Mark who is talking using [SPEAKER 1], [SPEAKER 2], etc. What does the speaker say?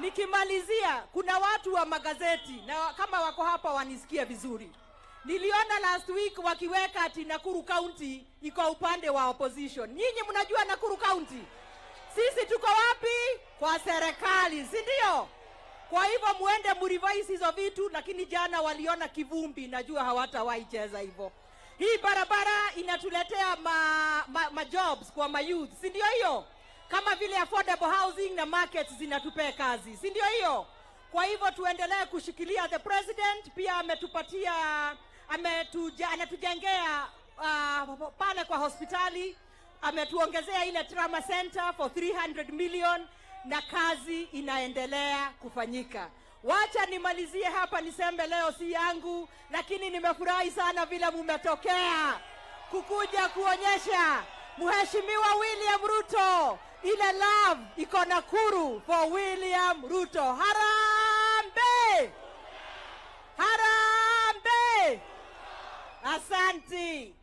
[SPEAKER 1] Nikimalizia, kuna watu wa magazeti na kama wako hapa wanisikia vizuri. Niliona last week wakiweka ati Nakuru County iko upande wa opposition. Nyinyi mnajua Nakuru County? Sisi tuko wapi? Kwa serikali, si ndio? Kwa hivyo muende mrevise hizo vitu, lakini jana kivumbi, najua hawatawahi cheza hivyo. Hii barabara inatuletea ma jobs kwa ma youth, si ndio hiyo? Kama vile affordable housing na markets zinatupea kazi, si ndio hiyo? Kwa hivyo tuendelee kushikilia. The president pia ametupatia anatujengea pale kwa hospitali, ametuongezea ile trauma center for 300 million na kazi inaendelea kufanyika. Wacha nimalizie hapa, niseme leo si yangu, lakini nimefurahi sana vile mumetokea kukuja kuonyesha Mheshimiwa William Ruto ile love iko Nakuru for William Ruto. Harambe! Harambe! Asante.